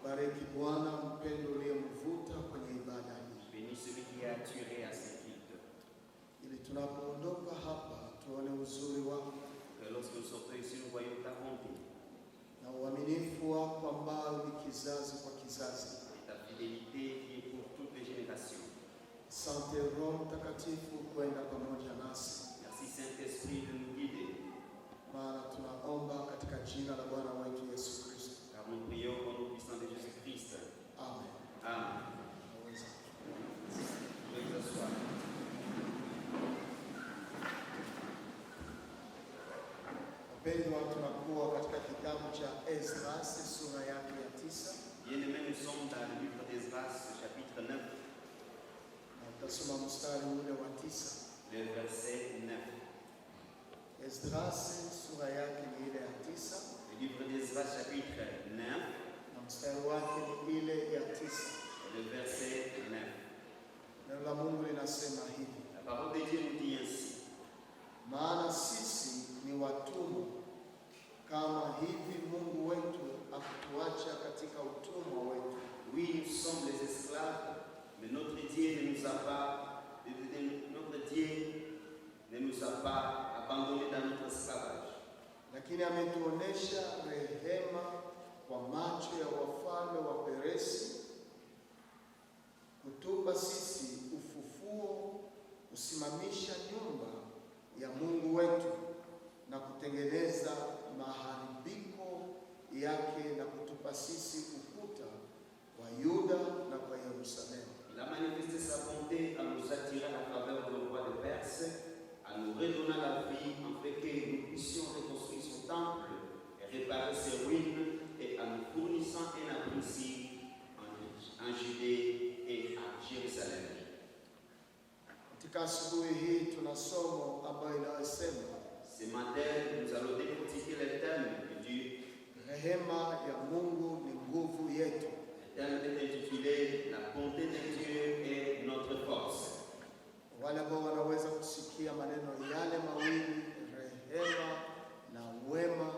Bariki Bwana mpendo uliyemvuta kwenye ibada hii. Bénis celui qui est attiré à ce culte. Ili tunapoondoka hapa tuone uzuri wako. Que lorsque nous sortons ici nous voyons ta bonté. Na uaminifu wako ambao ni kizazi kwa kizazi. Ta fidélité qui est pour toutes les générations. Asante Roho Mtakatifu kwenda pamoja nasi. Merci Saint-Esprit de nous guider. Maana tunaomba katika jina la Bwana wetu Yesu Kristo. Car nous prions au nom puissant de Jésus-Christ. Amen. Amen. Wapendwa, tunakuwa katika kitabu cha Ezra sura dans le livre d'Esdras, chapitre 9, na utasoma mstari ule wa 9. le verset 9. Esdras sura yake ni ile ya 9 Le livre d'Esdras, chapitre 9, na mstari wake ni ile ya 9. le verset 9. Neno la Mungu linasema hivi: La parole de Dieu nous dit ainsi. maana sisi ni watumwa kama hivi Mungu wetu akutuacha katika utumwa wetu. Oui, nous sommes les esclaves, mais notre Dieu ne nous a pas, notre Dieu ne nous a pas abandonnés dans notre esclavage. Lakini ametuonesha rehema kwa macho ya wafalme wa Peresi, kutupa sisi ufufuo, kusimamisha nyumba ya Mungu wetu na kutengeneza maharibiko yake na kutupa sisi ukuta wa Yuda na kwa Yerusalemu. Il a manifesté sa bonté en nous attirant à travers le roi de Perse, en nous redonnant la vie, afin que nous puissions reconstruire son temple et réparer ses ruines, et en nous fournissant un abri ici en Judée et à Jérusalem. Katika asubuhi hii tuna somo ambayo inayosema Ce matin, nous allons décortiquer le thème du rehema ya Mungu ni nguvu yetu. Le thème est intitulé La bonté de Dieu est notre force. Wale ambao wanaweza kusikia maneno yale mawili, rehema na wema,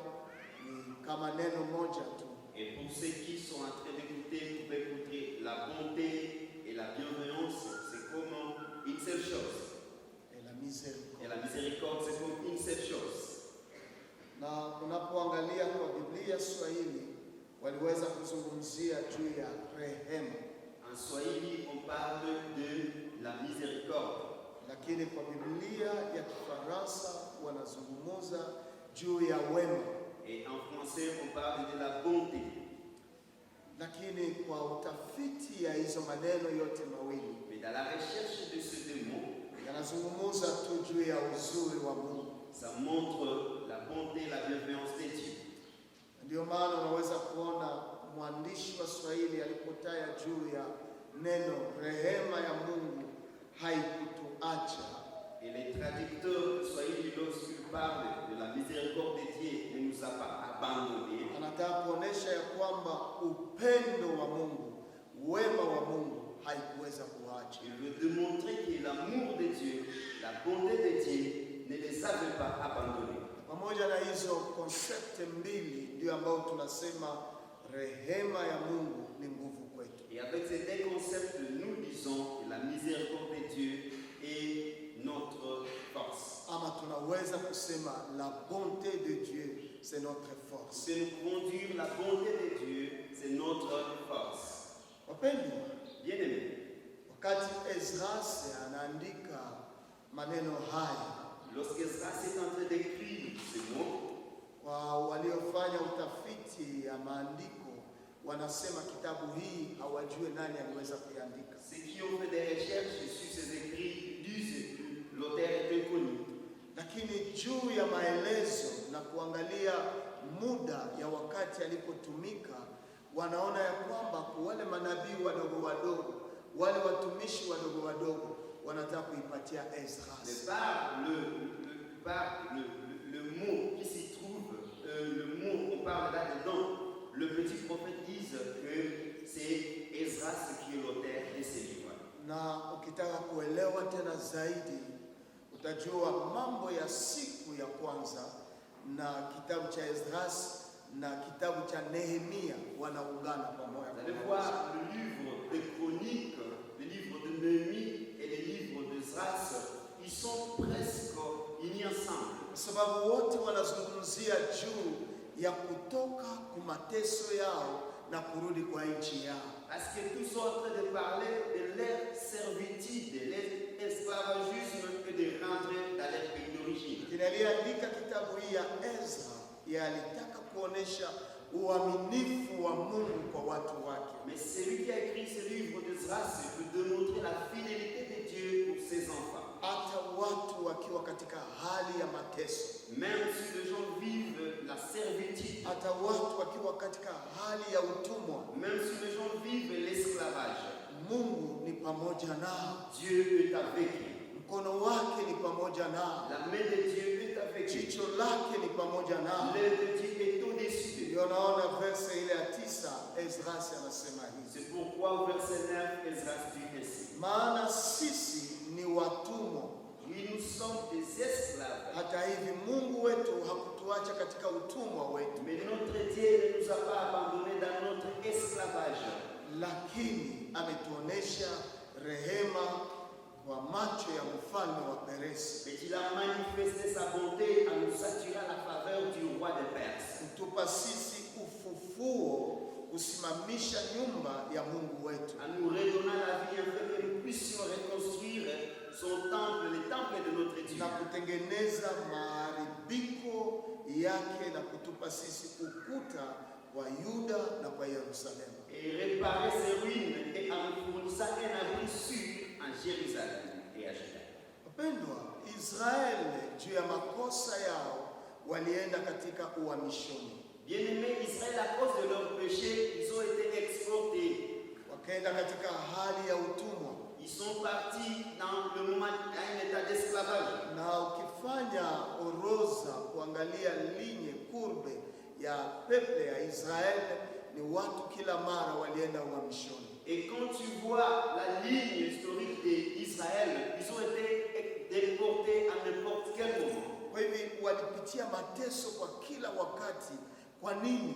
ni kama neno moja tu. Et pour ceux qui sont en train d'écouter, vous pouvez écouter la bonté et la bienveillance, c'est comme une seule chose. Et la miséricorde, c'est comme une seule chose. Na unapoangalia kwa Biblia Swahili waliweza kuzungumzia juu ya rehema. En Swahili, on parle de la miséricorde. Lakini kwa Biblia ya Kifaransa wanazungumza juu ya wema. Et en français, on parle de la bonté. Lakini kwa utafiti ya hizo maneno yote mawili, Mais dans la recherche de ces deux mots, yanazungumza tu juu ya uzuri wa Mungu. ça montre la bonté et la bienveillance de Dieu. Ndio maana unaweza kuona mwandishi wa Swahili alipotaja juu ya neno rehema ya Mungu haikutuacha. Et les traducteurs Swahili, lorsqu'ils parlent de la miséricorde de Dieu, ne nous a pas abandonnés. Anataka kuonesha ya kwamba upendo wa Mungu, wema wa Mungu haikuweza kuacha. Il veut démontrer que l'amour de Dieu, la bonté de Dieu, ne les avait pas abandonnés. Pamoja na hizo concept mbili ndio ambao tunasema rehema ya Mungu ni nguvu kwetu. Et avec ces deux concepts, nous disons que la miséricorde de Dieu est notre force. Ama tunaweza kusema la bonté de Dieu c'est notre force. C'est nous conduire la bonté de Dieu, c'est notre force. Wapendwa, Bien-aimés, wakati Esdras anaandika maneno haya, lorsqu'Esdras est en train d'écrire ces mots, kwa waliofanya utafiti ya maandiko wanasema kitabu hii hawajue nani aliweza kuandika. ceux qui ont fait des recherches sur ces écrits disent que l'auteur est inconnu. Lakini juu ya maelezo na kuangalia muda ya wakati alipotumika, wanaona ya kwamba wale manabii wadogo wadogo, wale watumishi wadogo wadogo wanataka kuipatia Esdras. Mais par le mot qui s'y trouve, le mot on parle là-dedans, le petit prophète dit que c'est Esdras qui est l'auteur de ces livres. Na ukitaka kuelewa tena zaidi, utajua mambo ya siku ya kwanza na kitabu cha Esdras na kitabu cha Nehemia wanaungana pamoja. Vous allez voir le livre des chroniques, le livre de Néhémie et le livre d'Esdras, ils sont presque unis ensemble. Kwa sababu wote wanazungumzia juu ya kutoka kwa mateso yao na kurudi kwa nchi yao. Parce que tous sont en train de parler de leur servitude, de leur esclavagisme et de rentrer dans leur pays d'origine. Aliandika kitabu hii ya Ezra alitaka kuonesha uaminifu wa Mungu kwa watu wake. Mais celui qui a écrit ce livre d'Esdras veut démontrer la fidélité de Dieu pour ses enfants. Hata watu wakiwa katika hali ya mateso, même si les gens vivent la servitude, hata watu wakiwa katika hali ya utumwa, même si les gens vivent pamoja nao, Dieu est avec eux. mkono wake ni pamoja nao, La main de Dieu est avec eux. jicho lake ni pamoja nao. L'œil de Dieu est au-dessus d'eux. Ndio naona verse ile ya 9 Esdras anasema hivi, C'est pourquoi au verset 9, Esdras dit ainsi. maana sisi ni watumwa. Oui, nous sommes des esclaves. Hata hivi Mungu wetu hakutuacha katika utumwa wetu, Mais notre Dieu ne nous a pas abandonnés dans notre esclavage. lakini ametuonesha rehema kwa macho ya mfalme wa Peresi, Mais il a manifesté sa bonté en nous attirant la faveur du roi de Perse. kutupa sisi ufufuo, kusimamisha nyumba ya Mungu wetu, En nous redonnant la vie afin que nous puissions reconstruire son temple, le temple de notre Dieu. na kutengeneza maharibiko yake na kutupa sisi ukuta wa Yuda na kwa Yerusalemu. Et réparer ses ruines et en nous fournissant un abri sûr en Jérusalem et à Juda. Wapendwa, Israeli juu ya makosa yao walienda katika uhamishoni, Bien-aimés, Israël, à cause de leur péché, ils ont été exportés. wakaenda katika hali ya utumwa. Ils sont partis dans le moment à un état d'esclavage. Na ukifanya orodha kuangalia linye kurbe ya peple ya Israeli, ni watu kila mara walienda uhamishoni. Et quand tu vois la ligne historique d'Israël, ils ont été déportés à n'importe quel moment. Kwa hivyo walipitia mateso kwa kila wakati. Kwa nini?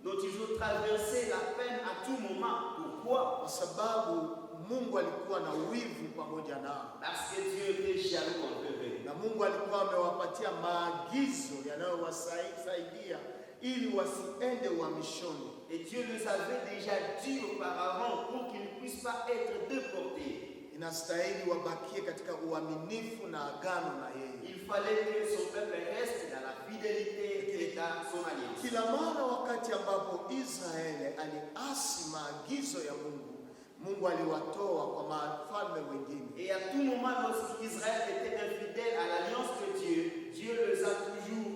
Donc ils ont traversé la peine à tout moment. Pourquoi? Kwa sababu Mungu alikuwa na wivu pamoja nao, Parce que Dieu était jaloux contre eux. na Mungu alikuwa amewapatia maagizo yanayowasaidia ili wasiende uhamishoni. Et Dieu les avait déjà dit auparavant pour qu'ils ne puissent pas être déportés. Inastahili wabakie katika uaminifu na agano na yeye. Il fallait que son peuple reste dans la fidélité et dans son alliance. Kila mara wakati ambapo Israeli aliasi maagizo ya Mungu, Mungu aliwatoa kwa mafalme wengine. Et à tout moment, lorsqu'Israël était infidèle à l'alliance de Dieu, Dieu les a toujours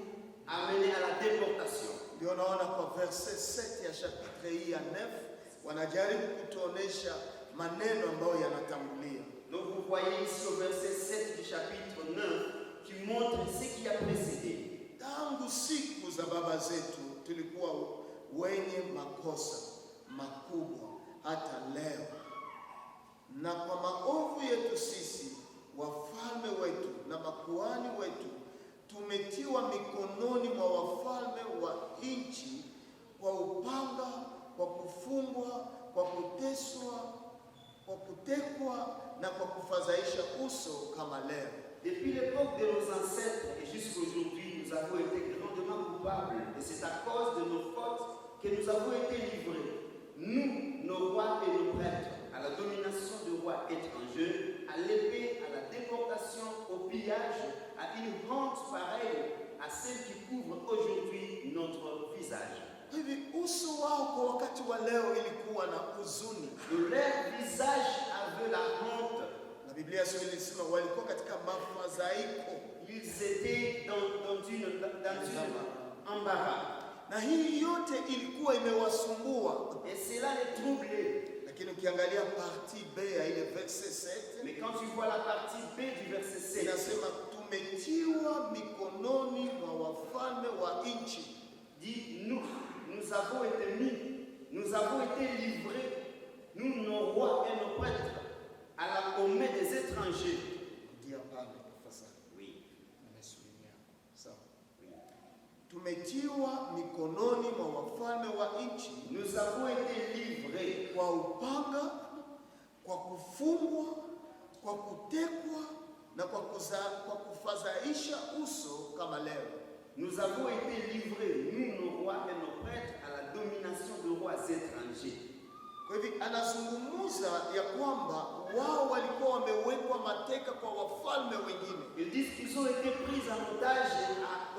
amenés à la déportation. Ndio naona kwa verse 7 ya chapitre hii ya 9 wanajaribu kutuonesha maneno ambayo yanatangulia. Donc vous voyez ici au verset 7 du chapitre 9 qui montre ce qui a précédé. Tangu siku za baba zetu tulikuwa wenye makosa makubwa hata leo, na kwa maovu yetu sisi wafalme wetu na makuhani wetu tumetiwa mikononi mwa wafalme wa nchi, kwa upanga, kwa kufungwa, kwa kuteswa, kwa kutekwa na kwa kufadhaisha uso kama leo. Depuis l'époque de nos ancêtres et jusqu'à aujourd'hui, nous avons été grandement coupables. Et c'est à cause de nos fautes que nous avons été livrés, nous, nos rois et nos prêtres, à la domination de rois étrangers, à l'épée, à la déportation, au pillage, à une honte pareille à celle qui couvre aujourd'hui notre visage. Hivi uso wao kwa wakati wa leo ilikuwa na huzuni. Leur visage avait la honte. Na Biblia sio ilisema walikuwa katika mafadhaiko. Ils étaient dans une embarras. Na hii yote ilikuwa imewasumbua. Et cela les troublait. Lakini ukiangalia partie B ya ile verse 7, Mais quand tu vois la partie B du verset 7, inasema tumetiwa mikononi mwa wafalme wa nchi. dit nous avons été mis, nous avons été livrés, nous, nos rois et nos prêtres, aux mains des étrangers. Ndio pale tafadhali. Oui. Nimesuluhia. Sawa. Tumetiwa mikononi mwa wafalme wa nchi, Nous avons été livrés kwa upanga, kwa kufungwa, kwa kutekwa na kwa kufadhaisha uso kama leo. Nous avons été livrés, nous, nos rois et nos prêtres, à la domination de rois étrangers. Kwa hivyo anazungumza ya kwamba wao walikuwa wamewekwa mateka kwa wafalme wengine. Ils disent qu'ils ont été pris en otage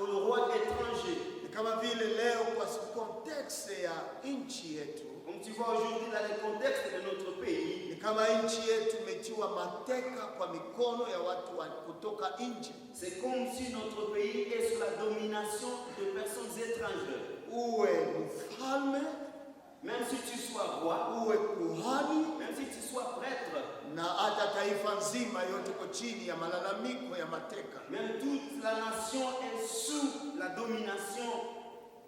aux rois étrangers. Ni kama vile leo kwa kontekste ya nchi yetu, Comme tu vois aujourd'hui dans le contexte de notre pays, ni kama nchi yetu imetiwa mateka kwa mikono ya watu kutoka nje. c'est comme si notre pays est sous la domination de personnes étrangères. Uwe mfalme, Même si tu sois roi, uwe kuhani même si tu sois prêtre, na hata taifa nzima yote iko chini ya malalamiko ya mateka. Même toute la nation est sous la domination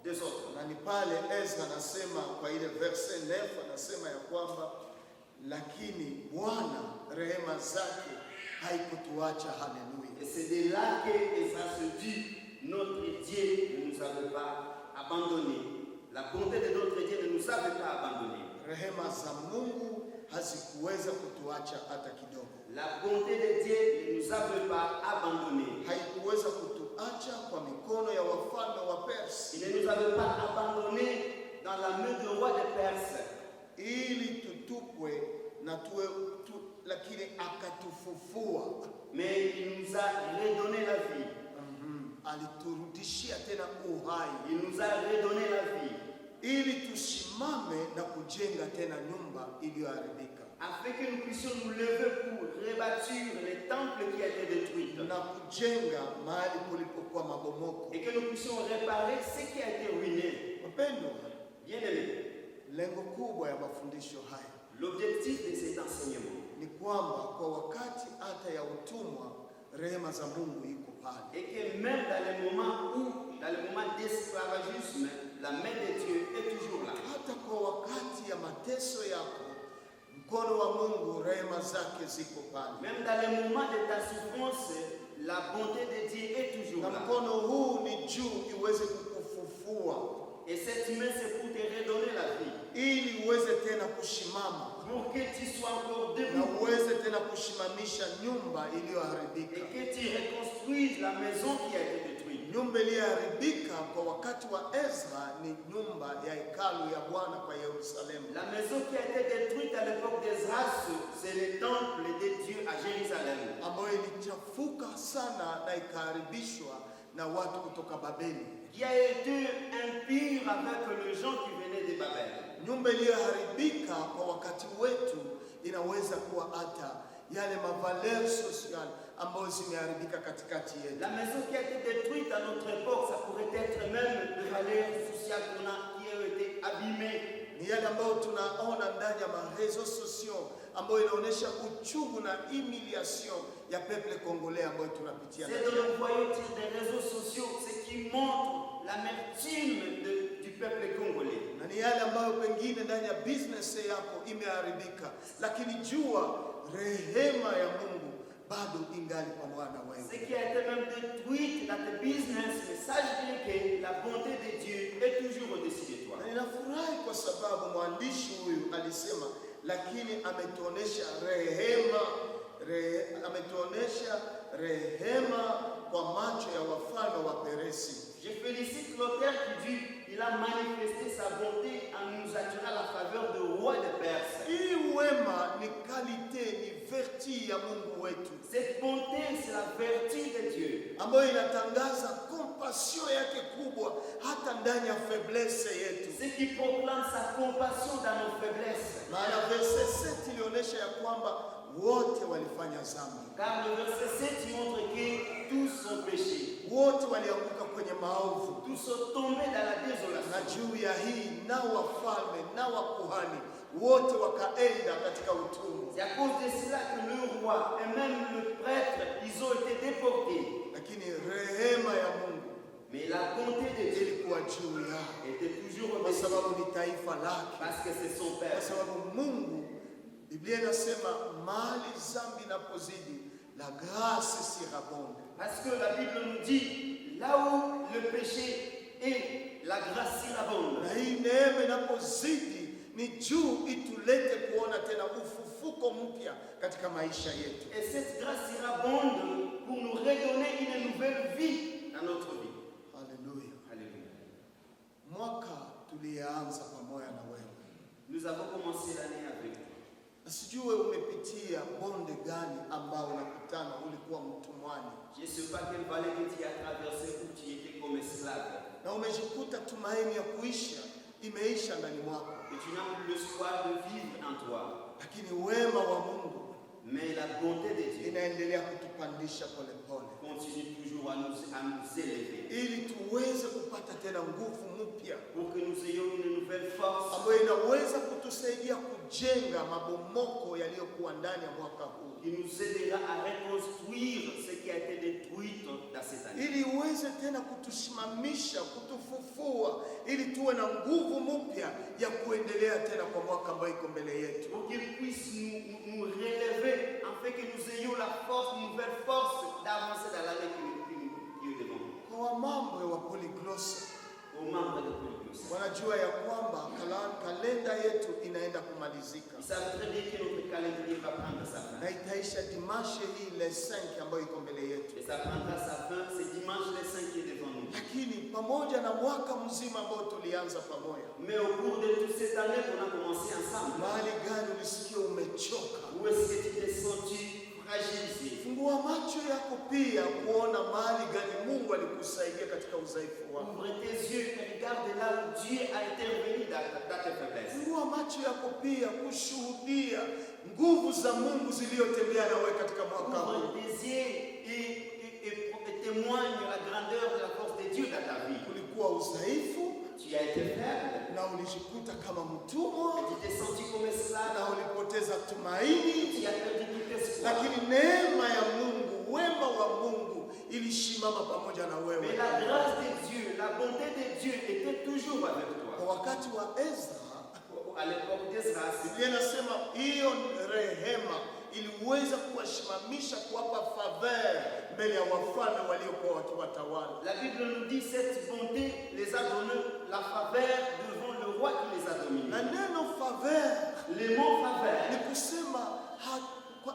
des autres. Na ni pale Ezra anasema kwa ile verse 9 anasema ya kwamba lakini Bwana rehema zake haikutuacha. Haleluya. Et c'est de là que Ezra se dit, notre Dieu ne nous avait pas abandonnés. La bonté de notre Dieu ne nous avait pas abandonnés. Rehema za Mungu hazikuweza kutuacha hata kidogo. La bonté de Dieu ne nous avait pas abandonnés. Haikuweza kutuacha kwa mikono ya wafalme wa Persi. Il ne nous avait pas abandonnés dans la main du roi de Perse. Ili tutupwe na tuwe lakini akatufufua. Mais il nous a redonné la vie. Aliturudishia tena uhai. Il nous a redonné la vie. Ili tusimame na kujenga tena nyumba iliyoharibika. Afin que nous puissions nous lever pour rebâtir les temples qui étaient détruits. Na kujenga mahali kulipokuwa mabomoko. Et que nous puissions réparer ce qui a été ruiné. Wapendwa, bien-aimés, lengo kubwa ya mafundisho haya, l'objectif de cet enseignement, ni kwamba kwa wakati hata ya utumwa rehema za Mungu iko pale. et que même dans les moments d'esclavagisme, la main de Dieu est toujours là. Hata kwa wakati ya mateso yako, mkono wa Mungu rehema zake ziko pale. Même dans les moments de ta souffrance, la bonté de Dieu est toujours Na là. mkono huu ni juu iweze kukufufua. Et cette main, c'est pour te redonner la vie. Ili uweze tena kushimama. Pour que tu sois encore Na debout. uweze tena kushimamisha nyumba iliyoharibika. Et que tu reconstruises la maison qui a été détruite. Nyumba iliyoharibika kwa wakati wa Ezra ni nyumba ya hekalu ya Bwana kwa Yerusalemu. La maison qui a été détruite à l'époque d'Ezra, c'est le temple de Dieu à Jérusalem. Ambayo ilichafuka sana na ikaharibishwa na watu kutoka Babeli. Qui a été impure avec les gens qui venaient de Babel. Nyumba iliyoharibika kwa wakati wetu inaweza kuwa hata yale mavaleur social ambayo zimeharibika katikati yetu. La maison qui a été détruite à notre époque, ça pourrait être même les valeurs sociales qui ont été abîmées. Ni yale ambayo tunaona ndani ya marezo sociaux ambayo inaonyesha uchungu na humiliation ya peuple congolais ambayo tunapitia. C'est dans le voyage des réseaux sociaux, ce qui montre l'amertume du peuple congolais. Na ni yale ambayo pengine ndani ya business yako imeharibika, lakini jua rehema ya Mungu bado ingali pamoja na wewe. Ce qui a été même détruit dans le business, mais sache bien que la bonté de Dieu est toujours au-dessus de toi. Na ninafurahi kwa sababu mwandishi huyu alisema lakini ametuonesha rehema kwa macho ya wafalme wa Peresi. Je félicite l'auteur qui dit il a manifesté sa bonté en nous attirant la faveur du roi de Perse. Hii wema ni qualité, ni vertu ya Mungu wetu. Cette bonté, c'est la vertu de Dieu. Ambayo inatangaza compassion yake kubwa hata ndani ya faiblesse yetu. Ce qui proclame sa compassion dans nos faiblesses. Maana verset 7 ilionyesha ya kwamba wote walifanya dhambi. Car le verset 7 montre que tous ont péché. Wote walianguka kwenye maovu. Tous sont tombés dans la désolation. Na juu ya hii na wafalme na wakuhani wote wakaenda katika utumwa. C'est à cause de cela que le roi et même le prêtre, ils ont été déportés. Lakini rehema ya Mungu, mais la bonté de Dieu ilikuwa juu yao. était toujours Kwa au-dessus. sababu ni taifa lake. Parce que c'est son Kwa père. sababu Mungu, Biblia inasema mahali dhambi inapozidi la grâce surabonde. Parce que la Bible nous dit là où le péché est, la grâce surabonde. Na hii neema inapozidi ni juu itulete kuona tena ufufuko mpya katika maisha yetu. Et cette grâce surabonde pour nous redonner une nouvelle vie dans notre vie. Haleluya. Alléluia. Mwaka tulianza pamoja na wewe. Nous avons commencé l'année avec toi. Sijue umepitia bonde gani ambao unakutana ulikuwa mtumwani. Je ne sais pas quelle vallée que tu as traversé où tu étais comme esclave. Na umejikuta tumaini ya kuisha imeisha ndani mwako. Et tu n'as plus l'espoir de vivre en toi. Lakini wema wa Mungu Mais la bonté de Dieu inaendelea kutupandisha polepole. continue toujours à nous élever. Ili tuweze kupata tena nguvu mpya Pour que nous ayons une nouvelle force ambayo inaweza itatusaidia kujenga mabomoko yaliyokuwa ndani ya mwaka huu, qui nous aidera à reconstruire ce qui a été détruit dans cette année. ili uweze tena kutusimamisha, kutufufua, ili tuwe na nguvu mpya ya kuendelea tena kwa mwaka ambao iko mbele yetu. Pour qu'il puisse nous relever, afin que nous ayons la force, une nouvelle force d'avancer dans l'année qui est devant nous. Kwa mambo ya Polyglossa, Aux membres de Polyglossa, wanajua ya kwamba kalenda yetu inaenda kumalizika ils savent très bien que notre calendrier va prendre sa fin. na itaisha dimanche hii le 5 ambayo iko mbele yetu. Et ça prendra sa fin, c'est dimanche le 5 qui est devant nous. Lakini pamoja na mwaka mzima ambao tulianza pamoja, Mais au cours de toute cette année qu'on a commencé ensemble, mahali gani ulisikia umechoka? où est-ce que tu t'es senti fragilisé? Fungua macho yako pia kuona mahali gani Mungu alikusaidia katika udhaifu wako. Ouvre tes yeux et regarde là où Dieu a intervenu dans tes faiblesses. Fungua macho yako pia kushuhudia nguvu za Mungu zilizotembea na wewe katika mwaka huu. Ouvre tes yeux et témoigne la grandeur de la force de Dieu dans ta vie. Ulikuwa udhaifu Tu as été faible, na ulijikuta kama mtumwa tu t'es senti comme esclave, na ulipoteza tumaini, tu as perdu tout espoir. lakini neema ya Mungu, wema wa Mungu ilishimama pamoja na Mais wewe. la grâce de Dieu, la bonté de Dieu était toujours avec Kwa toi. wakati wa Ezra, À l'époque d'Esdras, Biblia inasema hiyo rehema iliweza kuwasimamisha, kuwapa faveur mbele ya wafalme waliokuwa wakiwatawala. la Bible nous dit cette bonté les a donné la faveur devant le roi qui les a dominés. Na neno faveur Le mot ni faveur, kusema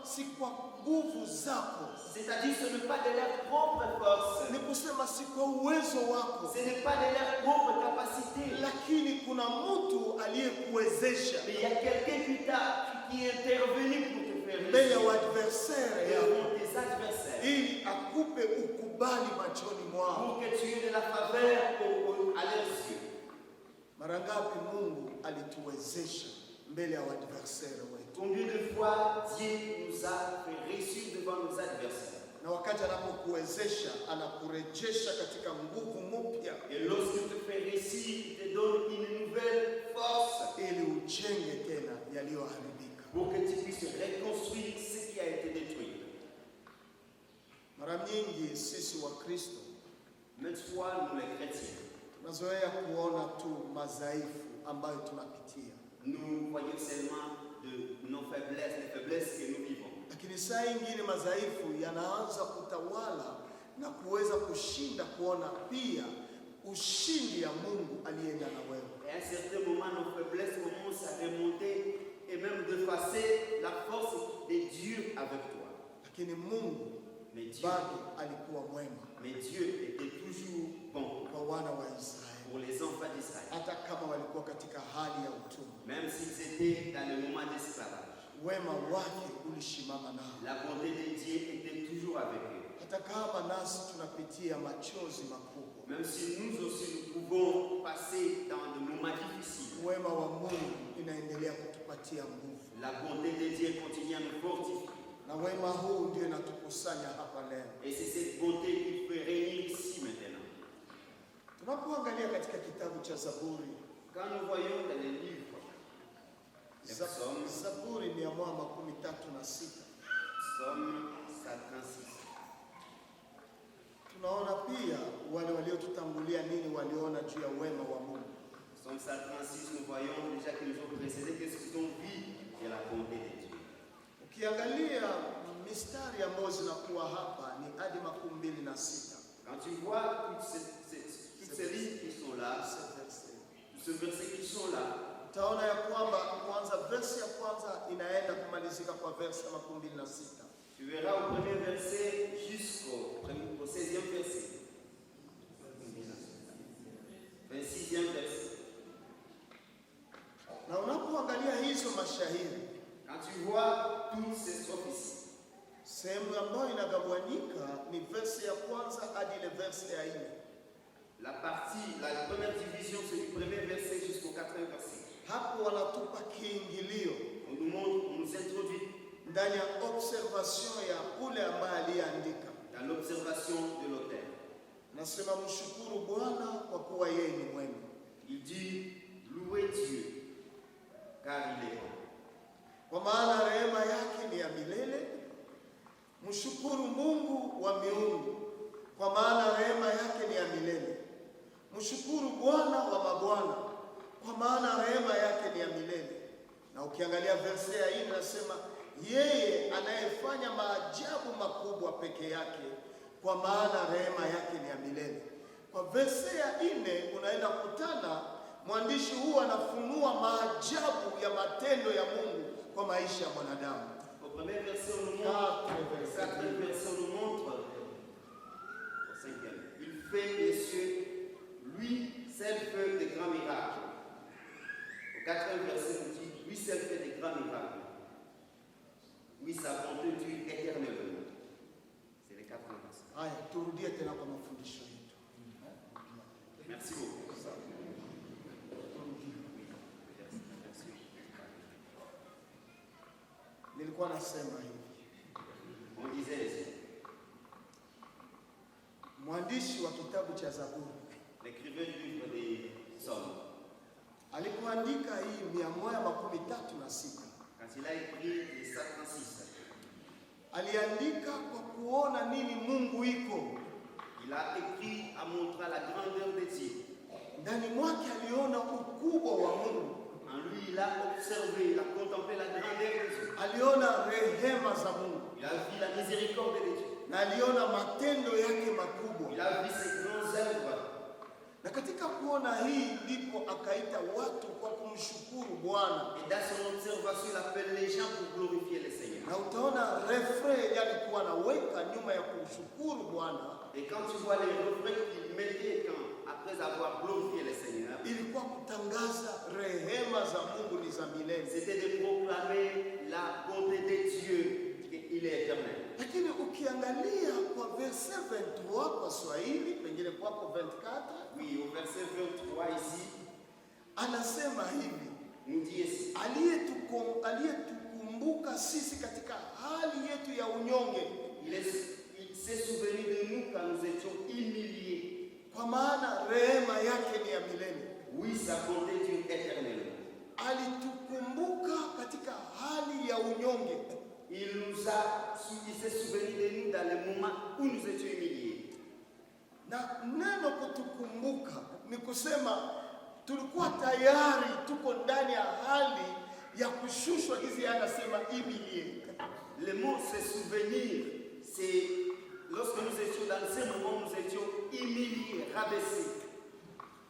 si kwa nguvu zako, c'est-à-dire ce n'est pas de leur propre force, ni kusema si kwa uwezo wako, ce n'est pas de leur propre capacité, lakini kuna mtu aliyekuwezesha mais il y a quelqu'un qui est intervenu pour te faire mbele ya réussir waadversaire yako, devant tes adversaires, ili akupe ukubali machoni mwao. pour que tu aies de la faveur à leurs yeux. Mara ngapi Mungu alituwezesha mbele ya waadversaire wetu, Combien de fois Dieu nous a fait réussir devant nos adversaires? na wakati anapokuwezesha anakurejesha katika nguvu mpya, Et lorsqu'il te fait réussir, il te donne une nouvelle force ili ujenge tena yaliyoharibika. pour que tu puisses reconstruire ce qui a été détruit. Mara nyingi sisi wa Kristo Maintes fois, nous les chrétiens, tunazoea kuona tu madhaifu ambayo tunapitia, nous voyons seulement de nos faiblesses, les faiblesses que nous vivons. lakini saa ingine madhaifu yanaanza kutawala na kuweza kushinda kuona pia ushindi ya Mungu aliyeenda na wewe. Et à un certain moment, nos faiblesses commencent à remonter et même d'effacer la force de Dieu avec toi. Lakini Mungu Mais Dieu, bado alikuwa mwema était toujours bon kwa wana wa Israeli, pour les enfants d'Israël. hata kama walikuwa katika hali ya utumwa. Même s'ils étaient dans le moment d'esclavage, Wema wake ulishimama nao, la bonté de Dieu était toujours avec eux. hata kama nasi tunapitia machozi makubwa. Même si nous aussi nous pouvons passer dans des moments difficiles, Wema wa Mungu inaendelea kutupatia nguvu, la bonté de Dieu continue à nous fortifier. na wema huu ndio inatukusanya hapa leo. Et c'est cette bonté qui peut réunir ici maintenant. Tunapoangalia katika kitabu cha Zaburi, Quand nous voyons dans les livres, les psaumes, Zaburi 136, psaume 136, tunaona pia wale waliotutangulia nini waliona juu ya wema wa Mungu. psaume 136, nous voyons déjà qu'ils nous ont précédé qu'est-ce qu'ils ont vu de la bonté de Dieu. Ukiangalia mistari ambayo zinakuwa hapa ni hadi 26. Quand tu vois toutes ces lignes qui sont là, ce verset qui sont là, utaona ya kwamba kwanza verse ya kwanza inaenda kumalizika kwa verse ya 26. tu verras au premier verset jusqu'au 16e verset. 26e verset. Na unapoangalia hizo mashahiri, Quand tu vois toutes ces strophes ici, sehemu ambayo inagawanyika ni verse ya kwanza hadi ile verse ya 4. la première division, c'est du premier verset jusqu'au 4e verset. Hapo wanatupa kiingilio On nous montre, on nous introduit ndani ya observation ya ule ambaye aliyeandika. dans l'observation de l'auteur. Nasema mshukuru Bwana kwa kuwa yeye ni mwema. Il dit, louez Dieu, car Mshukuru Bwana wa mabwana, kwa maana rehema yake ni ya milele. Na ukiangalia verse ya 4 inasema yeye anayefanya maajabu makubwa peke yake, kwa maana rehema yake ni ya milele. Kwa verse ya 4 unaenda kutana, mwandishi huu anafunua maajabu ya matendo ya Mungu kwa maisha ya mwanadamu. Au premier verset, on nous montre, au cinquième, il fait les cieux, lui seul fait des grands miracles. Au quatrième verset, on dit, lui seul fait des grands miracles. Oui, sa bonté dure éternellement. C'est les 4 versets. Haya, turudie tena kwa mafundisho yetu. Merci beaucoup. Nilikuwa nasema hivi, On disait ici, mwandishi wa kitabu cha Zaburi l'écrivain du livre des Psaumes, alipoandika hii 136, quand il a écrit les 136, aliandika kwa kuona nini Mungu iko il a écrit à montrer la grandeur de Dieu. ndani mwake, aliona ukubwa wa Mungu, En lui, il a observé, il a contemplé la grandeur de Dieu. aliona rehema za Mungu Il a vu la miséricorde de Dieu. na aliona matendo yake makubwa. Il a vu ses grands œuvres. Na katika kuona hii ndipo akaita watu kwa kumshukuru Bwana. Et dans son observation, il appelle les gens pour glorifier le Seigneur. Na utaona refrain yalikuwa anaweka nyuma ya kumshukuru Bwana, Et quand tu vois les refrains qu'il mettait après avoir glorifié le Seigneur, ilikuwa kutangaza rehema za Mungu ni za milele. c'était de proclamer la bonté de Dieu, qu'il est éternel. Lakini ukiangalia kwa verse 23 kwa Swahili, pengine kwako 24, Oui, au verset 23 ici, anasema hivi, nous dit ici, aliyetukumbuka sisi katika hali yetu ya unyonge, il s'est souvenu de nous quand nous étions humiliés. kwa maana rehema yake ni ya milele. Oui, sa bonté dure éternellement. Alitukumbuka katika hali ya unyonge. Il s'est souvenu de nous dans les moments où nous étions humiliés. Na neno kutukumbuka ni kusema tulikuwa tayari tuko ndani ya hali ya kushushwa, hizi anasema imilie. Le mot se souvenir, c'est lorsque nous étions dans ces moments, nous étions humiliés, rabaissés.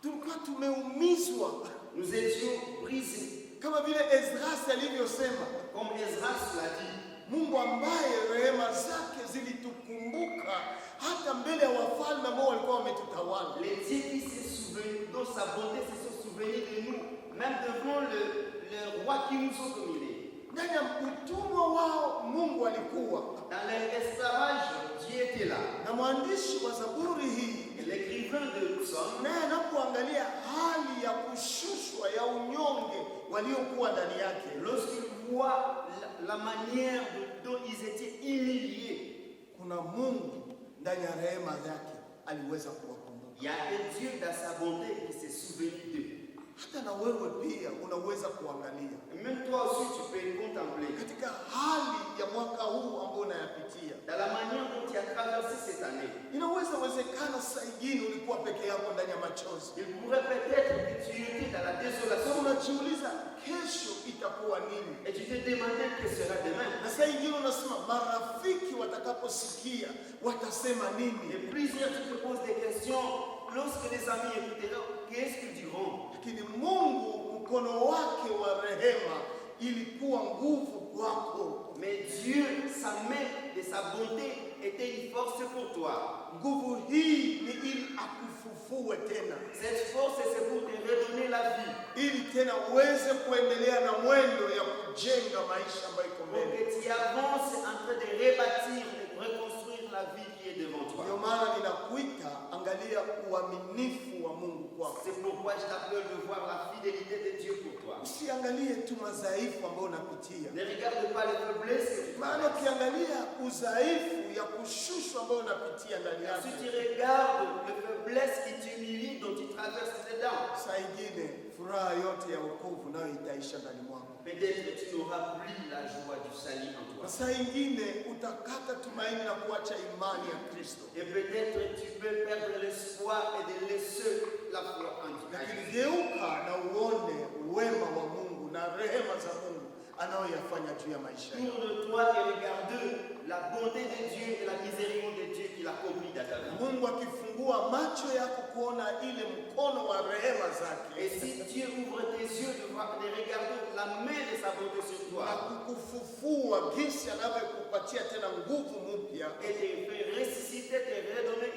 Tulikuwa tumeumizwa Nous étions brisés. kama vile Ezra alivyosema, Comme Esdras l'a dit, Mungu ambaye rehema zake zilitukumbuka hata mbele ya wafalme ambao walikuwa wametutawala. les dieux qui s'est souvenu, dont sa bonté se sont souvenus de nous, même devant le roi qui nous ont dominés. Ndani ya utumwa wao Mungu alikuwa Dans l'esclavage, Dieu était là. na mwandishi wa Zaburi hii Et l'écrivain de Psaume, naye anapoangalia hali ya kushushwa ya unyonge waliokuwa ndani yake, lorsqu'il voit la manière dont ils étaient humiliés, kuna Mungu ndani ya rehema zake aliweza kuwakumbuka. il y a un Dieu dans sa bonté qui s'est souvenu d'eux. Hata na wewe pia unaweza kuangalia Et même toi aussi, tu peux contempler katika hali ya mwaka huu ambao unayapitia. dans la manière dont tu as traversé cette année. Inaweza wezekana saa ingine ulikuwa peke yako ndani ya machozi, Il pourrait peut-être que tu étais dans la sasa désolation unajiuliza kesho itakuwa nini, et tu te demandais que sera demain. na saa ingine unasema marafiki watakaposikia watasema nini. Et plusieurs, tu te poses des questions. Lorsque les amis écouteront, qu'est-ce qu'ils diront? Lakini Mungu mkono wake wa rehema ilikuwa nguvu kwako. Mais Dieu, sa main de sa bonté était une force pour toi. Nguvu hii ni ili akufufue tena, Cette force, c'est pour te redonner la vie. ili tena uweze kuendelea na mwendo ya kujenga maisha ambayo iko Pour mbele. que tu avances en train de rebâtir, de reconstruire la vie qui est devant toi. Ndio maana ninakuita, angalia uaminifu wa Mungu kwako. C'est pourquoi je t'appelle de voir la fidélité de Dieu pour toi. Usiangalie tu madhaifu ambayo unapitia, Ne regarde pas les faiblesses que tu maana as. ukiangalia udhaifu ya kushushwa ambayo unapitia ndani Si yake, tu regardes les faiblesses qui t'humilient, dont tu traverses dedans, saa ingine furaha yote ya wokovu nayo itaisha ndani mwako. peut-être que tu n'auras plus la joie du salut en Na toi. saa ingine utakata tumaini na kuacha imani ya Kristo. Et peut-être tu peux perdre l'espoir et de laisser la foi en Dieu. Lakini geuka na uone wema wa Mungu na rehema za Mungu anaoyafanya juu ya maisha yako. Tourne-toi et regarde la bonté de Dieu et la miséricorde de Dieu qu'il accomplit dans ta vie. Mungu akifungua macho yako kuona ile mkono wa rehema zake. Et si Dieu ouvre tes yeux de regarder la main de sa bonté sur toi. Na kukufufua jinsi anavyokupatia tena nguvu mpya. Et te fait ressusciter, te redonner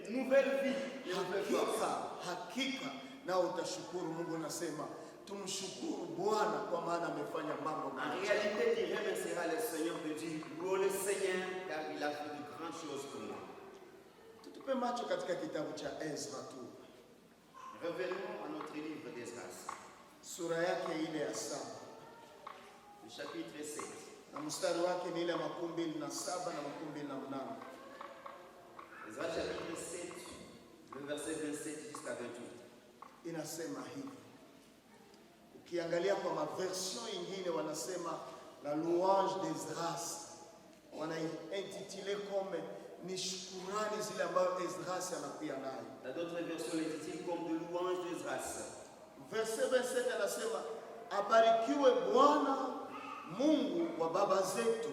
une nouvelle vie. Hakika na utashukuru Mungu. Nasema tumshukuru Bwana kwa maana amefanya mambo En mengi. réalité, tu remercieras le Seigneur de Dieu, louez le Seigneur car il a fait de grandes choses pour moi. Tutupe macho katika kitabu cha Ezra tu. Revenons à notre livre d'Esdras, Sura yake ile ya 7. le chapitre 7. Na mstari wake ni ile 27 na 28. Esdras chapitre 7, le verset 27 jusqu'à 28. Inasema hivi. Ukiangalia kwa maversion ingine wanasema la louange d'Esdras. Wanaintitule comme ni shukurani zile ambayo Esdras anakuwa nayo. Dans d'autres versions, les titres comme de louange d'Esdras. Verset 27 anasema abarikiwe Bwana Mungu wa baba zetu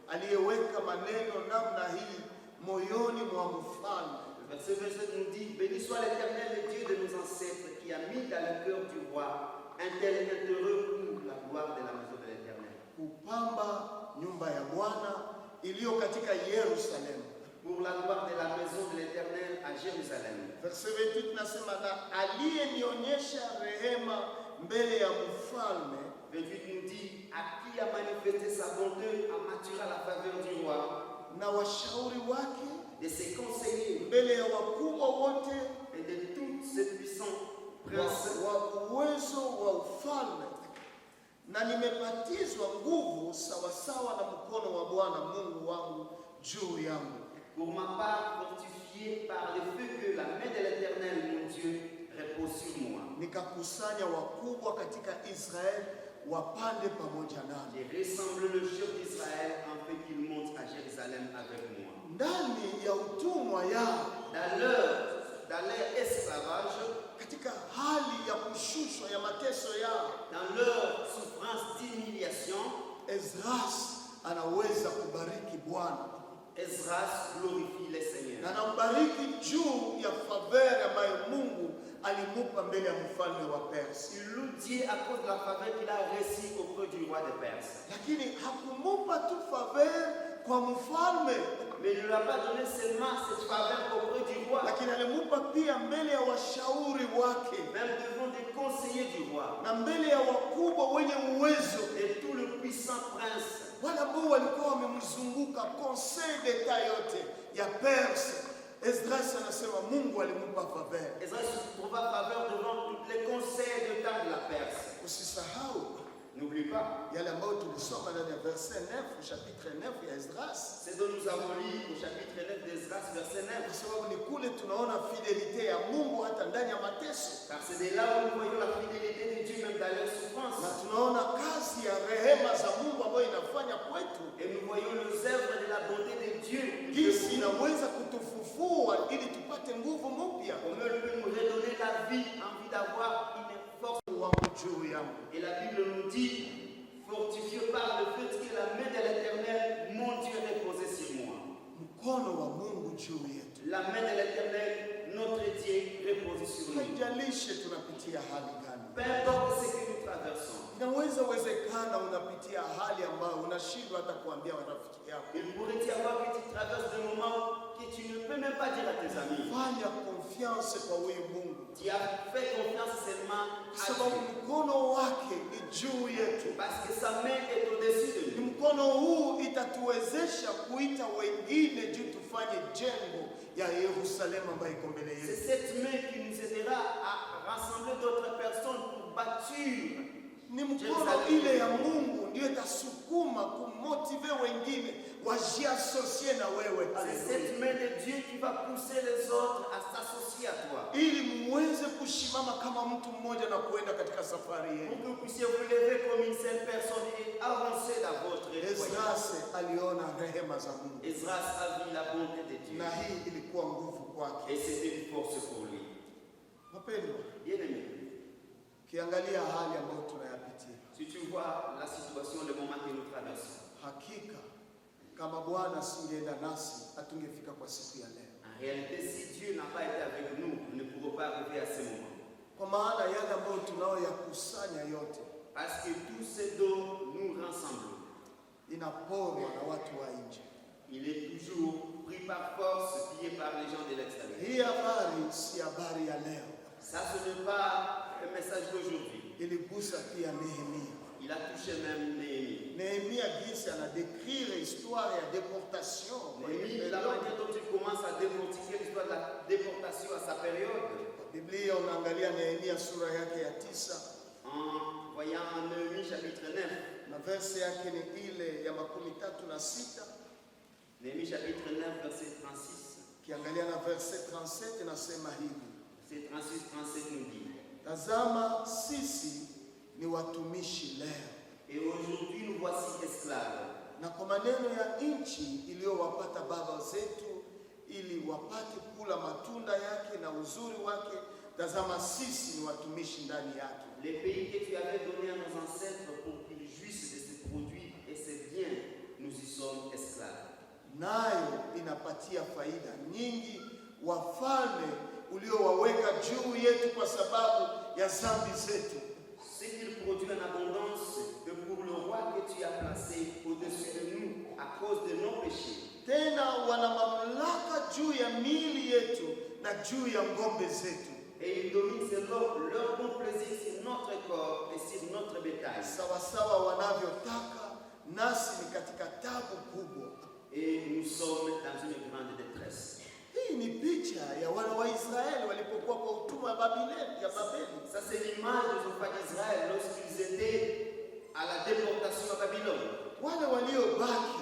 aliyeweka maneno namna hii moyoni mwa mfalme. Le verset 27 nous dit: béni soit l'Éternel, le Dieu de nos ancêtres, qui a mis dans le cœur du roi un tel heureux pour la gloire de la maison de l'Éternel. Kupamba nyumba ya Bwana iliyo katika Yerusalemu. Pour la gloire de la maison de l'Éternel à Jérusalem. Verset 28 nasema na aliyenionyesha rehema mbele ya mfalme. 28 nous dit: à qui a manifesté sa bonté en m'attirant la faveur du roi, na washauri wake, de ses conseillers mbele ya wakubwa wote et de tous ses puissants princes wa uwezo wa ufalme, na nimebatizwa nguvu sawasawa na mkono wa Bwana Mungu wangu juu yangu. pour ma part fortifié par le feu que la main de l'Éternel mon Dieu repose sur moi. Nikakusanya wakubwa katika Israeli wapande pamoja nami. J'ai rassemblé le chef d'Israël afin qu'il monte à Jérusalem avec moi. Ndani ya utumwa yao, Dans leur esclavage, katika hali ya kushushwa ya mateso yao, dans leur souffrance d'humiliation, Esdras anaweza kubariki Bwana. Esdras glorifie le Seigneur. Na anambariki juu ya faveur ambayo Mungu alimupa mbele ya mfalme wa Persia. Il loue Dieu à cause de la faveur qu'il a reçue auprès du roi de Perse. Lakini hakumupa tu faveur kwa mfalme, Mais il ne lui a pas donné seulement cette faveur auprès du roi, lakini alimupa pia mbele ya washauri wake même devant des conseillers du roi na mbele ya wakubwa wenye uwezo, et tout le puissant prince. wale ambao walikuwa wamemzunguka conseil d'etat yote ya Persia. Esdras anasema Mungu alimupa faveur. Esdras se trouva faveur devant les conseils d'État de la Perse. Usisahau N'oublie pas, yale ambayo tulisoma ndani ya verset 9, chapitre 9 ya Esdras. c'est dont nous avons lu au chapitre 9 d'Esdras, verset 9. Kwa sababu ni kule tunaona fidelite ya Mungu hata ndani ya mateso, Car c'est de là où nous voyons la fidélité de Dieu même dans leurs souffrances. na tunaona kazi ya rehema za Mungu ambayo inafanya kwetu, Et nous voyons les œuvres de la bonté de Dieu. jinsi inaweza kutufufua ili tupate nguvu mpya. Comment il peut nous redonner la vie, envie d'avoir une force. Wangu juu yangu, Et la Bible nous dit, fortifié par le fait que la main de l'Éternel, mon Dieu, reposait sur moi. mkono wa Mungu juu yetu. La main de l'Éternel, notre Dieu, repose sur nous. Haijalishi tunapitia hali gani. Peu importe ce que nous traversons, Inaweza wezekana unapitia hali ambayo unashindwa hata kuambia rafiki yako. il pourrait y avoir que tu traverses des moments que tu ne peux même pas dire à tes amis. Fanya confiance kwa huyu Mungu, Tu as fait confiance seulement kwa à sababu Dieu. mkono wake ni juu yetu. Parce que sa main est au-dessus de Ni nous. mkono huu itatuwezesha kuita wengine juu tufanye jengo ya Yerusalemu ambayo iko mbele C'est yetu. cette main qui nous aidera à rassembler d'autres personnes pour bâtir. Ni mkono ile ya Mungu ndio itasukuma kumotive wengine wajiasosie na wewe. C'est Haleluya. cette main de Dieu qui va pousser les autres à s'associer à toi. Ili muweze kushimama kama mtu mmoja na kuenda katika safari Pour yenu. que vous puissiez vous lever comme une seule personne et avancer dans votre voyage. Esdras aliona rehema za Mungu, Esdras a vu la bonté de Dieu. na hii ilikuwa nguvu kwake. Et c'était une force pour lui. Wapendwa, Bien-aimés, ukiangalia hali ambayo tunayapitia, si tu vois la situation, le moment que nous traversons, hakika kama Bwana singeenda nasi hatungefika kwa siku ya leo. en réalité, si Dieu n'a pas été avec nous, nous ne pourrons pas arriver à ce moment. Kwa maana yale ambayo tunayoyakusanya yote Parce que tout ce dont nous rassemblons, inaporwa na watu wa nje. il est toujours pris par force, pillé par les gens de l'extérieur. Hii habari si habari ya leo, Ça, ce n'est pas un message d'aujourd'hui. iligusa pia Nehemia. Il a touché même Néhémie. Nehemia jinsi anadécrire histoire ya déportation. Néhémie, la manière dont il commence à décortiquer l'histoire de la déportation à sa période, Biblia unaangalia Nehemia sura yake ya 9 en voyant Néhémie chapitre 9, na verse yake ni ile ya 36. Néhémie chapitre 9, verset 36, Kiangalia na verse 37 inasema hivi: verset 36-37 nous dit: tazama sisi ni watumishi leo, et aujourd'hui nous voici esclaves, na kwa maneno ya nchi iliyowapata baba zetu ili wapate kula matunda yake na uzuri wake, tazama sisi ni watumishi ndani yake. les pays que tu avais donnés à nos ancêtres pour qu'ils jouissent de ces produits et ces biens, nous y sommes esclaves. Nayo inapatia faida nyingi wafalme uliowaweka juu yetu kwa sababu ya dhambi zetu. Ce qu'il produit en abondance que pour le roi que tu as placé au-dessus de nous à cause de nos péchés. Tena wana mamlaka juu ya miili yetu na juu ya ng'ombe zetu, Et ils dominent selon leur bon plaisir sur notre corps et sur notre bétail. sawasawa wanavyotaka, nasi ni katika tabu kubwa. Et nous sommes dans une grande détresse. Hii ni picha ya wana wa Israeli walipokuwa kwa utumwa ya Babeli. Ça, c'est l'image des enfants d'Israël lorsqu'ils étaient à la déportation à Babylone. Wale waliobaki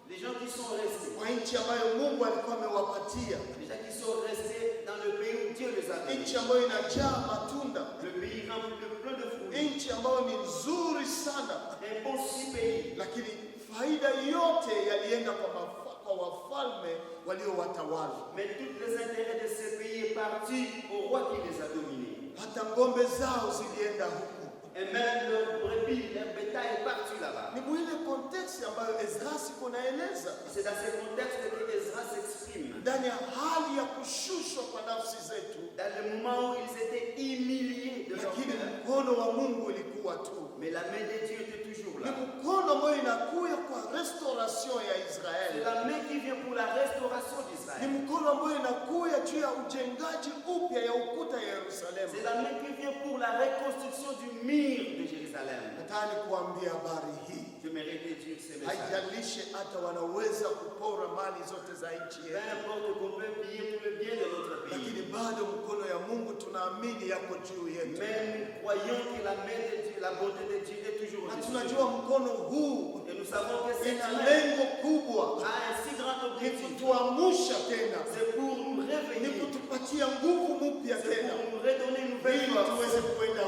Les gens qui sont restés, kwa nchi ambayo Mungu alikuwa amewapatia, les gens qui sont restés dans le pays où Dieu les a donnés, nchi ambayo inajaa matunda, le pays rempli de plein de fruits, nchi ambayo ni nzuri sana, un bon si pays. lakini faida yote yalienda kwa wafalme waliowatawala. Mais tous les intérêts de ce pays est parti au roi qui les a dominés. Hata ng'ombe zao zilienda huko. Et même leur brebis, leur bétail est parti là-bas. Ni mwile konteksti ambayo Ezra kunaeleza, C'est dans ce contexte que Ezra s'exprime. ndani ya hali ya kushushwa kwa nafsi zetu, Dans le moment où ils étaient humiliés de leur lakini cœur. mkono wa Mungu ilikuwa tu Mais la main de Dieu était toujours ni là. mkono ambayo inakuya kwa restauration ya C'est Israeli, la main qui vient pour la restauration ni d'Israël. mkono ambayo inakuya juu ya ujengaji upya ya ukuta ya Yerusalemu. C'est la main qui vient pour la reconstruction du mur de Jérusalem. Nataka kuambia habari hii, Je mérite de dire ce message. haijalishi hata wanaweza kupora mali zote za nchi Peu yetu, importe qu'on peut piller tout le bien de notre lakini pays. bado mkono ya Mungu tunaamini yako juu yetu, Mais nous croyons que la main de Dieu, la bonté de Dieu est toujours na au-dessus. tunajua mkono huu Et nous savons que cette ina main lengo kubwa, a un si grand ni objectif. kutuamsha tena, C'est pour nous ni réveiller. kutupatia nguvu mpya C'est tena, pour nous redonner une nouvelle ili force. tuweze kuenda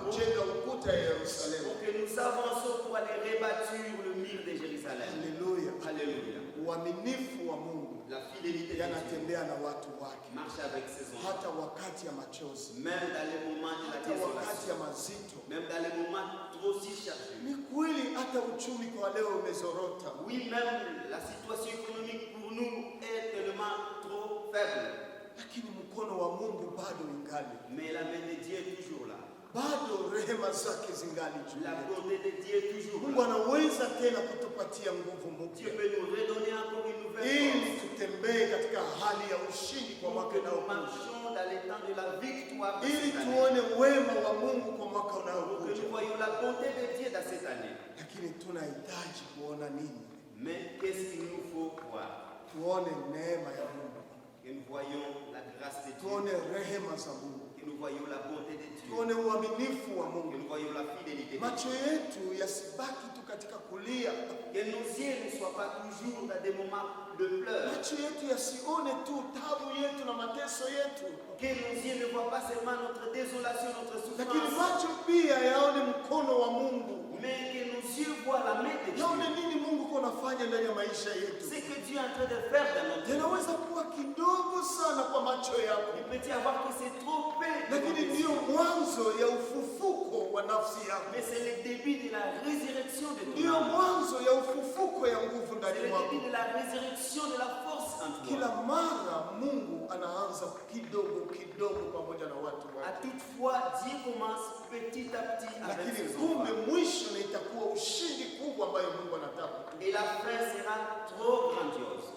kujenga ukuta ya Yerusalemu. Pour que nous avancions pour aller rebâtir le mur de Jérusalem. Haleluya! Alléluia. Uaminifu wa Mungu La fidélité de Dieu yanatembea na watu wake, marche avec ses enfants. hata wakati ya machozi, Même dans les moments de la hata wakati ya désolation. mazito. Même dans les moments trop si chargés. Ni kweli hata uchumi kwa leo umezorota, Oui, même la situation économique pour nous est tellement trop faible. lakini mkono wa Mungu bado ingali, Mais la main de Dieu est toujours là. bado rehema zake zingali juu La yetu. bonté de Dieu est toujours Mungu là. anaweza tena kutupatia nguvu Dieu mpya peut nous redonner encore une nouvelle ili force. tutembee katika hali ya ushindi kwa Pour mwaka que nous unaokuja, marchions dans les temps de la victoire de ili cette année. tuone wema wa Mungu kwa mwaka Pour que unaokuja. nous voyions la bonté de Dieu dans cette année. Lakini tunahitaji kuona nini? Mais qu'est-ce qu'il nous faut voir? Tuone neema ya Mungu, Que nous voyions la grâce de Dieu. tuone rehema za Mungu, Que nous voyions la bonté de Dieu. tuone uaminifu wa Que Mungu. nous voyions la fidélité de Dieu. Macho yetu yasibaki tu katika kulia, Que nos yeux ne soient pas toujours dans des moments de pleurs. macho yetu yasione tu tabu yetu na mateso yetu, Que nos yeux ne voient pas seulement notre désolation, notre lakini souffrance. macho pia yaone mkono wa Mungu, Mais que nos yeux voient la main de Dieu. yaone nini Mungu unafanya ndani ya maisha yetu ce que Dieu est en train de faire dans notre vie, yanaweza kuwa kidogo sana kwa macho yako, il peut y avoir que c'est trop peu, lakini ndiyo mwanzo ya ufufuko wa nafsi yako, mais c'est le début de la résurrection de ton ndiyo âme. mwanzo ya ufufuko ya nguvu C'est ndani le mwako. début de la résurrection de la force en toi. Kila mara Mungu anaanza kidogo kidogo pamoja na watu À wake, toute fois, Dieu commence petit à petit avec lakini ses kumbe enfants. mwisho na itakuwa ushindi kubwa ambayo Mungu anataka. Et la fin sera trop grandiose.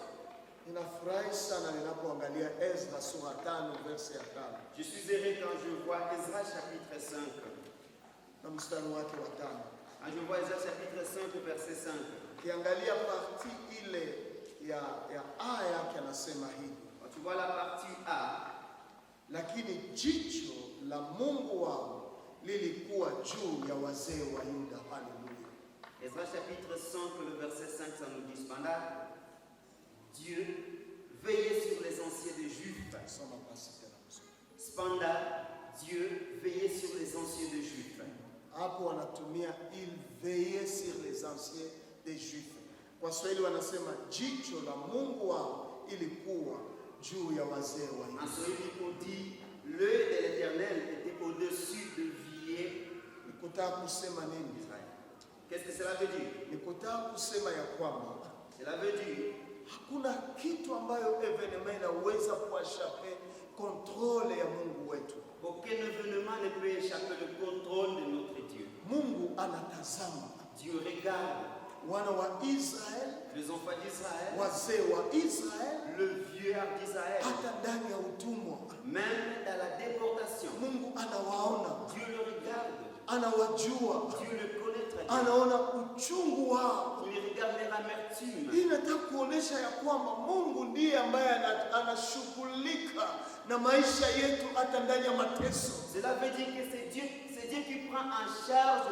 Ninafurahi sana ninapoangalia Ezra sura 5 verse ya 5 Je suis heureux quand je vois Ezra chapitre 5. na mstari wake wa 5. Quand je vois Ezra chapitre 5 verset 5. Ukiangalia parti ile ya aya yake anasema hivi: Quand tu vois la partie A, lakini jicho la Mungu wao lilikuwa juu ya wazee wa Yuda. Haleluya. Ezra chapitre 5, le verset 5, ça nous dit cependant, Dieu veillait sur les anciens des Juifs. Soma basi tena mzuri. Cependant, Dieu veillait sur les anciens des Juifs. Hapo wanatumia il veillait sur les anciens des Juifs. Kwa Swahili wanasema jicho la Mungu wao ilikuwa juu ya wazee wa En Yuda. Swahili, on dit l'œil de l'Éternel était au-dessus de veiller Nikutaka kusema nini? Israël. Qu'est-ce que cela veut dire? Nikutaka kusema ya kwamba Cela veut dire hakuna kitu ambayo evenement inaweza kuashape kontrole ya Mungu wetu. aucun événement ne peut échapper le contrôle de notre Dieu. Mungu anatazama Dieu regarde wana wa Israeli, les enfants d'Israël, wazee wa Israeli, le vieux art d'Israël, hata ndani ya utumwa. même dans la déportation. Mungu anawaona, Dieu le regarde, anawajua, Dieu le connaît très bien. anaona uchungu wao. Il regarde leur amertume. Hii inataka kuonesha ya kwamba Mungu ndiye ambaye anashughulika na maisha yetu hata ndani ya mateso. Cela veut dire que c'est Dieu qui prend en charge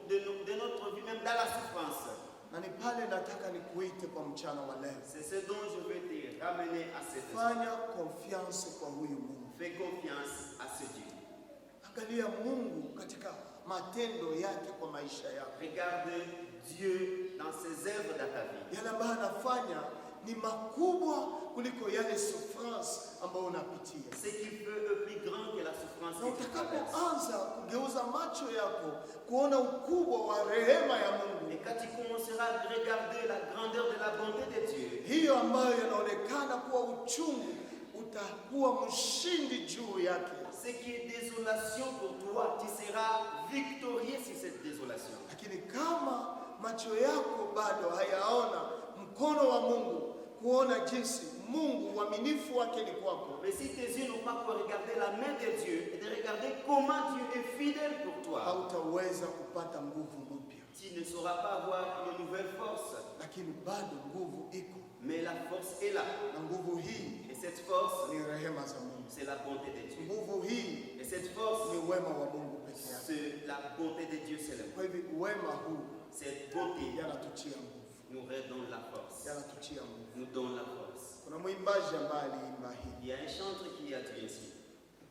de notre vie, même dans la souffrance. Na ni pale nataka nikuite kwa mchana wa leo. C'est ce dont je veux te ramener à cette Fanya confiance kwa huyu Mungu. Fais confiance à ce Dieu. Angalia Mungu katika matendo yake kwa maisha yako. Regarde Dieu dans ses œuvres dans ta vie. Yale ambayo anafanya ni makubwa kuliko yale souffrance ambayo unapitia. Ce qui fait est plus grand que la souffrance Na que tu traverses. utakapoanza kugeuza macho yako kuona ukubwa wa rehema ya Mungu, Et quand tu commenceras à regarder la grandeur de la bonté de Dieu, hiyo ambayo yanaonekana kuwa uchungu, utakuwa mshindi juu yake. ce qui est désolation pour toi, tu seras victorieux sur cette désolation. Lakini kama macho yako bado hayaona mkono wa Mungu, kuona jinsi Mungu uaminifu wake ni kwako, Mais si tes yeux n'ont pas pour regarder la main de Dieu et de regarder comment Dieu est fidèle pour toi, hautaweza kupata nguvu mpya. tu ne sauras pas avoir une nouvelle force. Lakini bado nguvu iko, Mais la force est là. na nguvu hii Et cette force, ni rehema za Mungu. c'est la bonté de Dieu. Nguvu hii Et cette force, ni wema wa Mungu peke yake. c'est la bonté de Dieu seul. Kwa hivyo wema huu Cette bonté yanatutia nguvu, nous redonne la force. yanatutia nguvu. Nous donne la force. Kuna mwimbaji ambaye aliimba hii: Il y a un chantre qui a dit ainsi.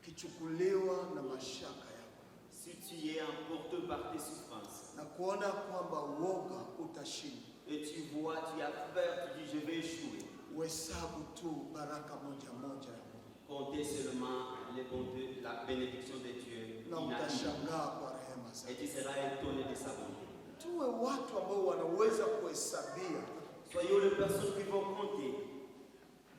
ukichukuliwa na mashaka yako Si tu es emporté par tes souffrances na kuona kwamba uoga utashinda, et tu vois, tu as peur, tu dis je vais échouer. uhesabu tu baraka moja moja ya Mungu Comptez seulement les bontés, la bénédiction de Dieu. na inanime. utashangaa kwa rehema Et zake. tu seras étonné de sa bonté. Tuwe watu ambao wanaweza kuhesabia. Soyons les personnes qui vont compter.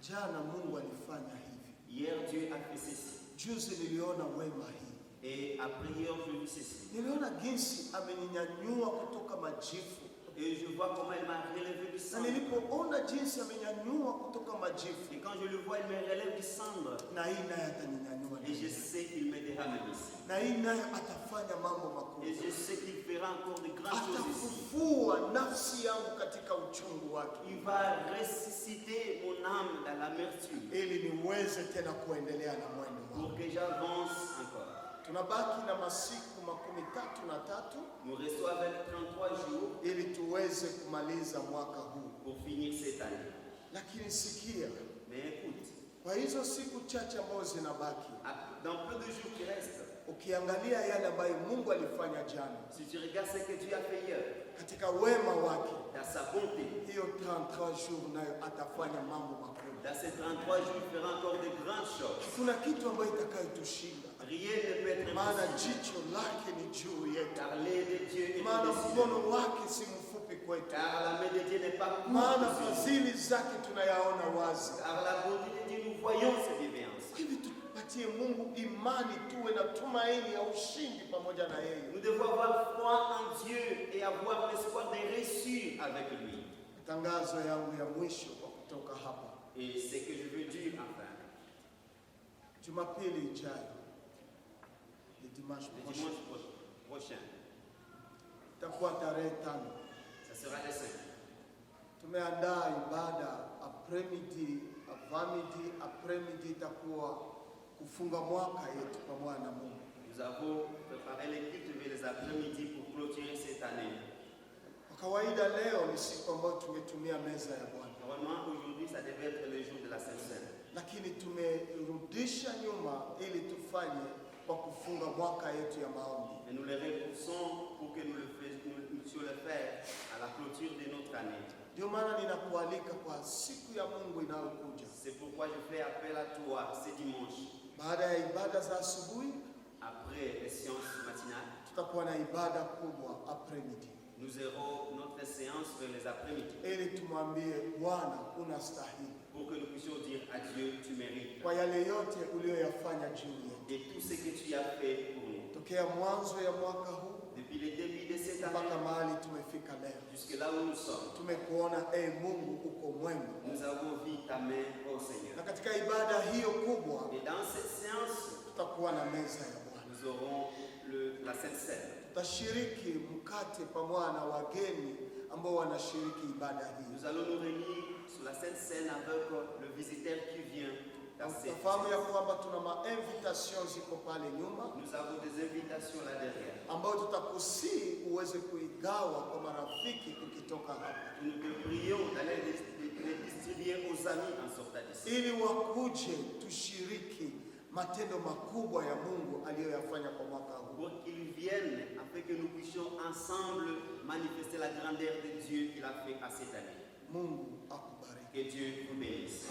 Jana Mungu alifanya hivi, Hier, Dieu a fait ceci. juzi niliona wema hii, Et après hier, je vis ceci. niliona jinsi ameninyanyua kutoka majifu, Et je vois comment il m'a relevé du na sang. nilipoona jinsi amenyanyua kutoka majifu, Et quand je le vois, il me relève du cendre. na hii naye ataninyanyua, Et je sais qu'il me dérame ici. na hii naye atafanya mambo Et makubwa. je sais qu'il fera encore de grandes choses ici. Atafufua nafsi yangu katika uchungu wake, Il va ressusciter mon âme dans l'amertume ili niweze tena kuendelea na mwendo pour wangu. que j'avance encore. Tunabaki na masiku 33 Nous restons avec 33 jours ili tuweze kumaliza mwaka huu. pour finir cette année. Lakini sikia, Mais écoute, kwa hizo siku chache ambazo zinabaki, dans peu de jours qui restent, ukiangalia yale ambayo Mungu alifanya jana si tu regardes ce que Dieu a fait hier, katika katika wema wake, dans sa bonté. hiyo 33 jours nayo atafanya mambo makubwa. Dans ces 33 jours, il fera encore de grandes choses. Kuna kitu ambayo itakayotushinda, Rien ne peut être maana impossible, jicho lake ni juu yetu, car l'œil de Dieu est maana au-dessus de mkono nous. wake si mfupi kwetu, Car la main de Dieu n'est pas maana courte, fadhili zake tunayaona wazi. car la bonté de Dieu, nous voyons ses bienveillances. Hivi tupatie Mungu imani, tuwe na tumaini ya ushindi pamoja na yeye. Nous devons avoir foi en Dieu et avoir l'espoir de réussir avec lui. Tangazo yangu ya mwisho kwa kutoka hapa, Et ce que je veux dire enfin, Jumapili ijayo ni le dimanche dimanche prochain, itakuwa tarehe 5. ça sera le 5. Tumeandaa ibada apremidi, avamidi, apremidi itakuwa kufunga mwaka yetu pamoja na Mungu. Nous avons préparé les cultes vers les après-midi pour clôturer cette année. Kwa kawaida leo ni siku ambayo tungetumia meza ya Bwana, Normalement, aujourd'hui, ça devait être le jour de la Sainte Seine. lakini tumerudisha nyuma ili tufanye kwa kufunga mwaka yetu ya maombi. Mais nous les repoussons pour que nous puissions le faire à la clôture de notre année. Ndio maana ninakualika kwa siku ya Mungu inayokuja, C'est pourquoi je fais appel à toi ce dimanche. baada ya ibada za asubuhi Après les séances matinales, tutakuwa na ibada kubwa apremidi, nous aurons notre séance vers les après-midi ili tumwambie Bwana unastahili pour que nous puissions dire à Dieu, tu mérites. kwa yale yote uliyoyafanya juu yetu Et tout ce que tu as fait pour nous. tokea mwanzo ya mwaka huu Depuis le début de cette mpaka année, mahali tumefika leo. jusque là où nous sommes, Tumekuona Mungu uko mwema, nous avons vu ta main, ô na Seigneur. katika ibada hiyo kubwa Et dans cette séance, tutakuwa na meza ya Bwana. nous aurons la Sainte Seine. Tutashiriki mkate pamoja na wageni ambao wanashiriki ibada hii. Nous allons nous réunir sur la Sainte Seine avec le visiteur qui vient dans cette Tunafahamu ya séance. kwamba tuna ma-invitation ziko pale nyuma Nous avons des invitations là derrière. ambayo tutakusii uweze kuigawa kwa marafiki ukitoka hapa, Nous te prions d'aller les distribuer aux amis en sortant d'ici. ili wakuje tushiriki matendo makubwa ya Mungu aliyoyafanya kwa mwaka huu. Pour qu'ils viennent afin que nous puissions ensemble manifester la grandeur de Dieu qu'il a fait à cette année. Mungu akubariki. Que Dieu vous bénisse.